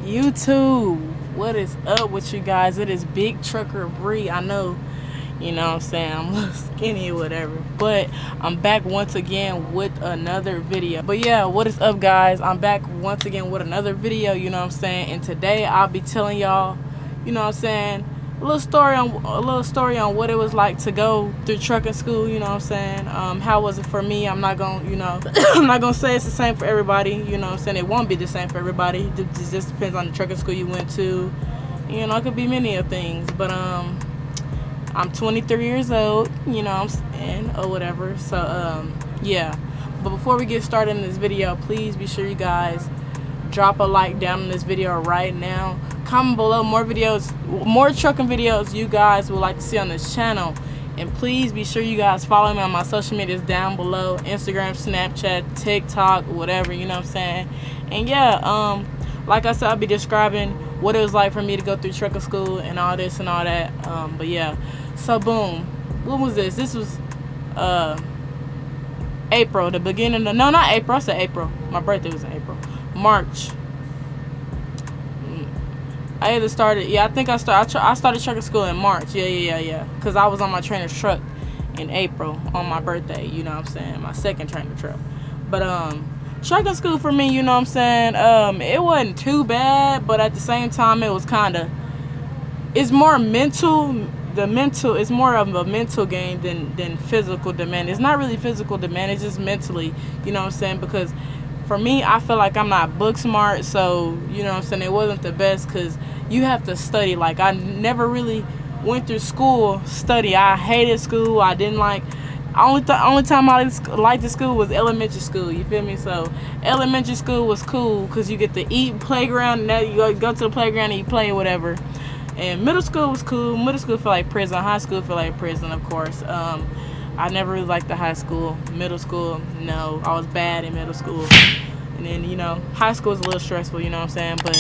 YouTube, what is up with you guys? It is Big Trucker Bree. I know, you know what I'm saying, I'm a little skinny or whatever, but I'm back once again with another video. But yeah, what is up guys? I'm back once again with another video, you know what I'm saying, and today I'll be telling y'all, you know what I'm saying, a little story on what it was like to go through trucking school, you know what I'm saying. How was it for me? I'm not gonna, you know, I'm not gonna say it's the same for everybody, you know what I'm saying. It won't be the same for everybody. It just depends on the trucking school you went to. You know, it could be many of things, but I'm 23 years old, you know what I'm saying, or whatever. So yeah, but before we get started in this video, please be sure you guys drop a like down in this video right now. Comment below more videos, more trucking videos you guys would like to see on this channel, and please be sure you guys follow me on my social medias down below: Instagram, Snapchat, TikTok, whatever, you know what I'm saying. And yeah, like I said, I'll be describing what it was like for me to go through trucking school and all this and all that. But yeah, so boom, what was this? This was April, the beginning of, no, not April, I said April, my birthday was in April. March. I either started, yeah, I think I started trucking school in March. Yeah. Because I was on my trainer's truck in April on my birthday, you know what I'm saying, my second trainer truck. But trucking school for me, you know what I'm saying, it wasn't too bad, but at the same time it was kind of, it's more mental. It's more of a mental game than physical demand. It's not really physical demand, it's just mentally, you know what I'm saying, because for me, I feel like I'm not book smart, so, you know what I'm saying, it wasn't the best because you have to study. Like, I never really went through school study. I hated school. I didn't like, only time I liked the school was elementary school, you feel me? So elementary school was cool because you get to eat, playground, and that you go to the playground and you play or whatever. And middle school was cool. Middle school felt like prison. High school felt like prison, of course. I never really liked the high school. Middle school, no, I was bad in middle school. And then, you know, high school is a little stressful, you know what I'm saying. But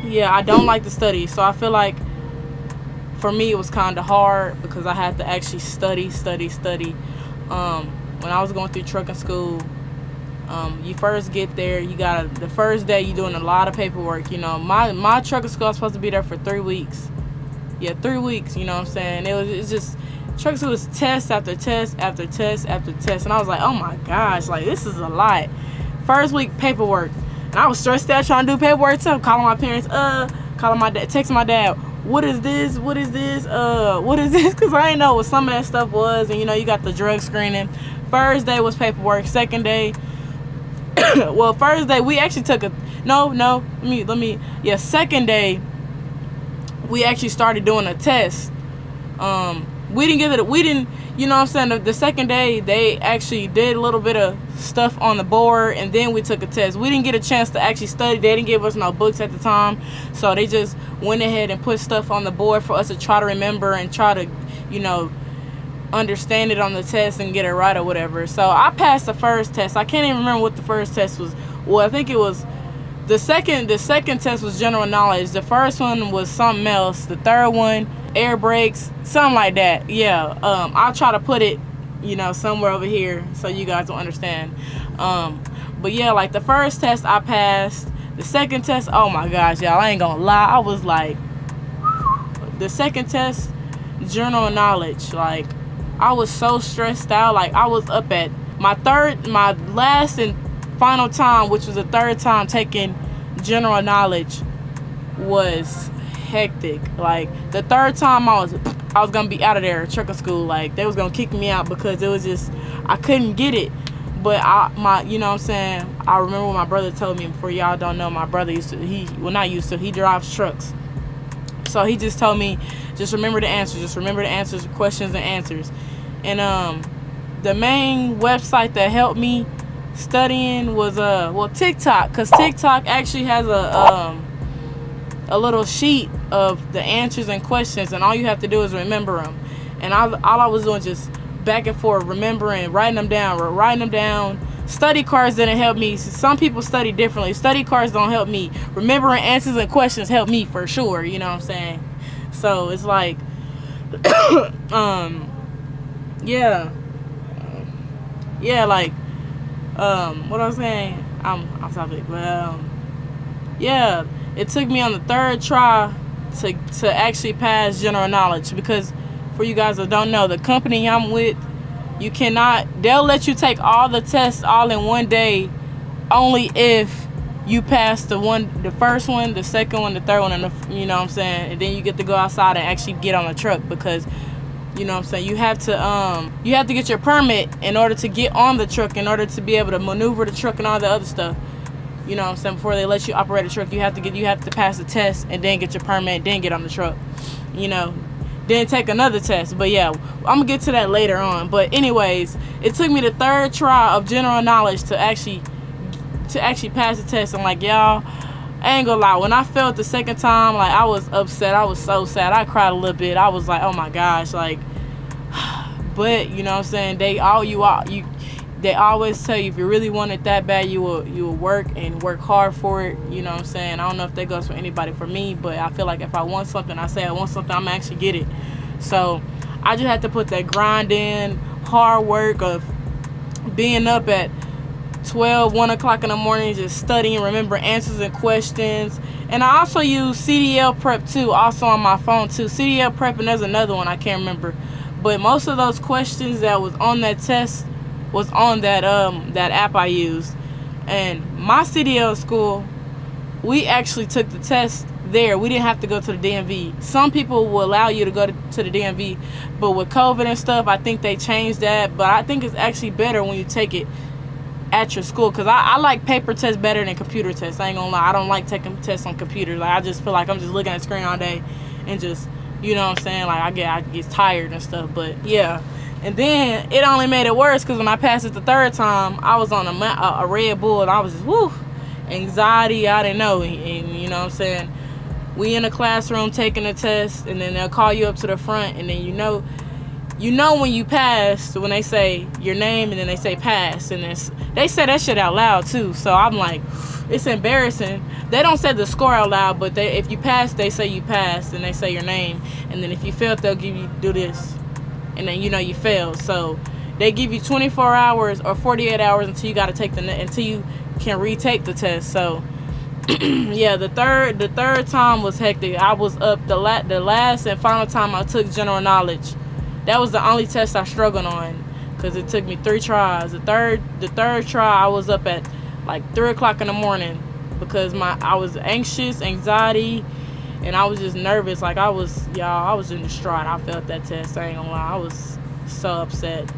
yeah, I don't like to study, so I feel like for me it was kind of hard because I had to actually study. When I was going through trucking school, you first get there, the first day you're doing a lot of paperwork. You know, my trucking school, I was supposed to be there for 3 weeks. Yeah, 3 weeks, you know what I'm saying. It's just, trucking school was test after test after test after test, and I was like, oh my gosh, like, this is a lot. First week, paperwork, and I was stressed out trying to do paperwork too. Calling my parents, calling my dad, texting my dad, what is this, what is this, because I didn't know what some of that stuff was. And you know, you got the drug screening. First day was paperwork. Second day, well, first day we actually took second day we actually started doing a test. You know what I'm saying, the second day they actually did a little bit of stuff on the board, and then we took a test. We didn't get a chance to actually study. They didn't give us no books at the time, so they just went ahead and put stuff on the board for us to try to remember and try to, you know, understand it on the test and get it right or whatever. So I passed the first test. I can't even remember what the first test was. Well, I think it was the second test was general knowledge. The first one was something else. The third one, air brakes, something like that. Yeah, I'll try to put it, you know, somewhere over here so you guys will understand. But yeah, like, the first test I passed. The second test, oh my gosh, y'all, I ain't gonna lie, I was like, the second test, general knowledge, like, I was so stressed out. Like, I was up at my last and final time, which was the third time taking general knowledge, was hectic. Like, the third time I was gonna be out of there, trucking school. Like, they was gonna kick me out because it was just, I couldn't get it. But you know what I'm saying, I remember what my brother told me. For y'all don't know, my brother he drives trucks. So he just told me, just remember the answers, questions and answers. And the main website that helped me studying was TikTok, because TikTok actually has a little sheet of the answers and questions, and all you have to do is remember them. And all I was doing just back and forth, remembering, writing them down. Study cards didn't help me. Some people study differently. Study cards don't help me. Remembering answers and questions help me for sure, you know what I'm saying. So it's like what I was saying, I'm topic, but yeah, It took me on the third try to actually pass general knowledge, because for you guys that don't know, the company I'm with, you cannot, they'll let you take all the tests all in one day only if you pass the first one, the second one, the third one, and you know what I'm saying, and then you get to go outside and actually get on the truck, because you know what I'm saying, you have to get your permit in order to get on the truck, in order to be able to maneuver the truck and all the other stuff. You know what I'm saying, before they let you operate a truck, you have to pass the test and then get your permit, then get on the truck. You know, then take another test. But yeah, I'm gonna get to that later on. But anyways, it took me the third try of general knowledge to actually pass the test. And like, y'all, I ain't gonna lie, when I failed the second time, like, I was upset. I was so sad. I cried a little bit. I was like, oh my gosh, like, but you know what I'm saying, they always tell you, if you really want it that bad, you will work and work hard for it. You know what I'm saying? I don't know if that goes for anybody. For me, but I feel like if I want something, I say I want something, I'm actually get it. So I just had to put that grind in, hard work of being up at 1 o'clock in the morning, just studying, remember answers and questions. And I also use CDL prep too, also on my phone too. CDL prep, and there's another one I can't remember. But most of those questions that was on that test was on that app I used. And my CDL school, we actually took the test there. We didn't have to go to the DMV. Some people will allow you to go to the DMV, but with COVID and stuff, I think they changed that. But I think it's actually better when you take it at your school, because I like paper tests better than computer tests. I ain't gonna lie, I don't like taking tests on computers. Like, I just feel like I'm just looking at the screen all day and just, you know what I'm saying, like, I get tired and stuff. But yeah. And then it only made it worse, because when I passed it the third time, I was on a Red Bull, and I was just, woo, anxiety, I didn't know. And you know what I'm saying, we in a classroom taking a test, and then they'll call you up to the front, and then you know when you pass, when they say your name and then they say pass, and they say that shit out loud too. So I'm like, it's embarrassing. They don't say the score out loud, but if you pass, they say you passed, and they say your name, and then if you failed, they'll give you do this. And then you failed. So they give you 24 hours or 48 hours until you until you can retake the test. So yeah, the third time was hectic. I was up the last and final time I took general knowledge. That was the only test I struggled on, because it took me 3 tries. The third try, I was up at like 3 o'clock in the morning, because I was anxiety. And I was just nervous. Like, I was in distraught. I failed that test. I ain't gonna lie. I was so upset.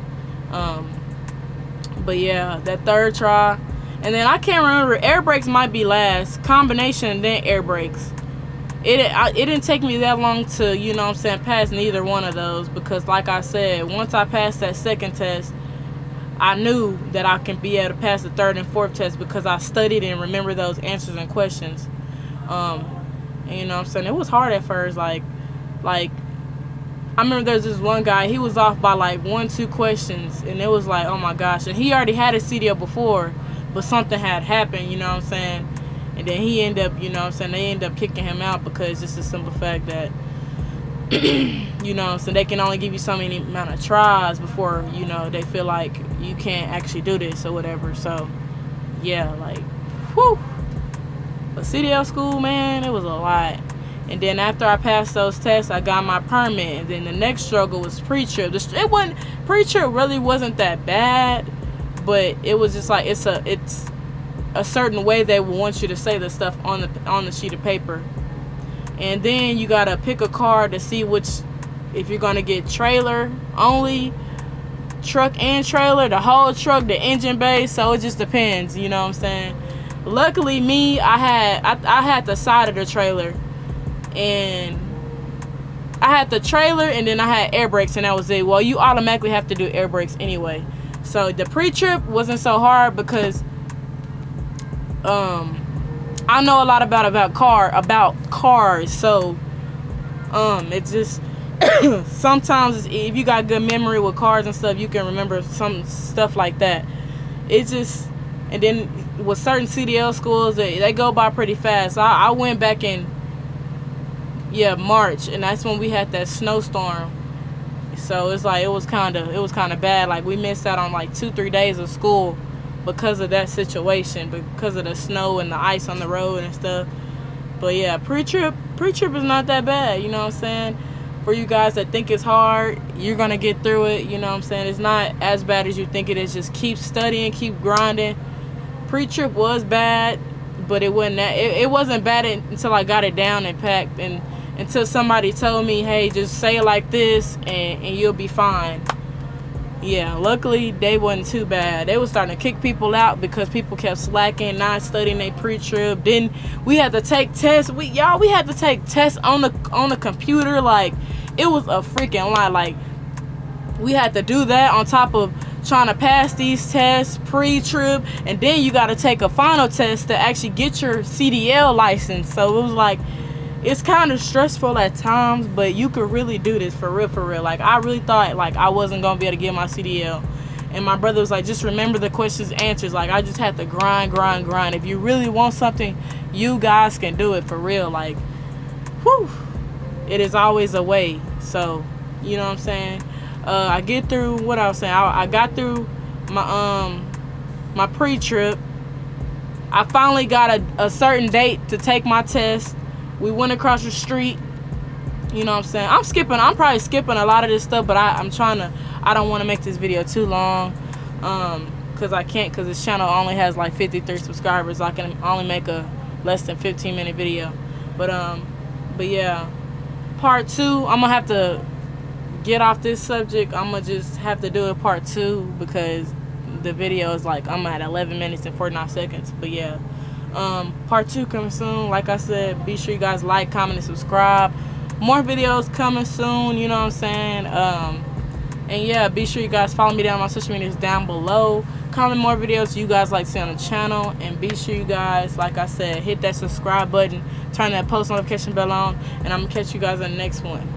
But yeah, that third try. And then I can't remember. Air brakes might be last. Combination and then air brakes. It didn't take me that long to, you know what I'm saying, pass neither one of those. Because like I said, once I passed that second test, I knew that I can be able to pass the third and fourth test, because I studied and remember those answers and questions. And you know what I'm saying, it was hard at first. Like I remember there's this one guy, he was off by like 1-2 questions, and it was like, oh my gosh. And he already had a CDL before, but something had happened, you know what I'm saying. And then he ended up, you know what I'm saying, they ended up kicking him out, because just the simple fact that you know what I'm saying, they can only give you so many amount of tries before, you know, they feel like you can't actually do this or whatever. So yeah, like, whew. But CDL school, man, it was a lot. And then after I passed those tests, I got my permit. And then the next struggle was pre-trip. Pre-trip really wasn't that bad, but it was just like, it's a certain way they want you to say the stuff on the sheet of paper. And then you gotta pick a car to see if you're gonna get trailer only, truck and trailer, the whole truck, the engine bay. So it just depends, you know what I'm saying. Luckily, me, I had the side of the trailer, and I had the trailer, and then I had air brakes, and that was it. Well, you automatically have to do air brakes anyway. So the pre-trip wasn't so hard, because I know a lot about cars. So it's just sometimes if you got good memory with cars and stuff, you can remember some stuff like that. It's just. And then with certain CDL schools, they go by pretty fast. So I went back in, March, and that's when we had that snowstorm. So it's like, it was kind of bad. Like, we missed out on like 2-3 days of school because of that situation, because of the snow and the ice on the road and stuff. But yeah, pre-trip is not that bad, you know what I'm saying? For you guys that think it's hard, you're gonna get through it, you know what I'm saying? It's not as bad as you think it is. Just keep studying, keep grinding. Pre-trip was bad, but it wasn't bad until I got it down and packed, and until somebody told me, hey, just say it like this and you'll be fine. Yeah, luckily they wasn't too bad. They was starting to kick people out because people kept slacking, not studying their pre-trip. Then we had to take tests. We had to take tests on the computer. Like, it was a freaking lot. Like, we had to do that on top of trying to pass these tests pre-trip, and then you got to take a final test to actually get your CDL license. So it was like, it's kind of stressful at times, but you could really do this for real. Like, I really thought like I wasn't gonna be able to get my CDL, and my brother was like, just remember the questions, answers. Like, I just had to grind. If you really want something, you guys can do it for real. Like, whew, it is always a way. So, you know what I'm saying? I get through what I was saying. I got through my pre-trip. I finally got a certain date to take my test. We went across the street. You know what I'm saying? I'm probably skipping a lot of this stuff, but I don't want to make this video too long. Because I can't, because this channel only has like 53 subscribers. I can only make a less than 15-minute video. But yeah. Part 2, I'm going to have to get off this subject. I'm going to just have to do it part 2 because the video is like, I'm at 11 minutes and 49 seconds. But yeah. Part 2 coming soon. Like I said, be sure you guys like, comment, and subscribe. More videos coming soon, you know what I'm saying? And yeah, be sure you guys follow me down on my social medias down below. Comment more videos you guys like to see on the channel, and be sure you guys, like I said, hit that subscribe button, turn that post notification bell on, and I'm gonna catch you guys in the next one.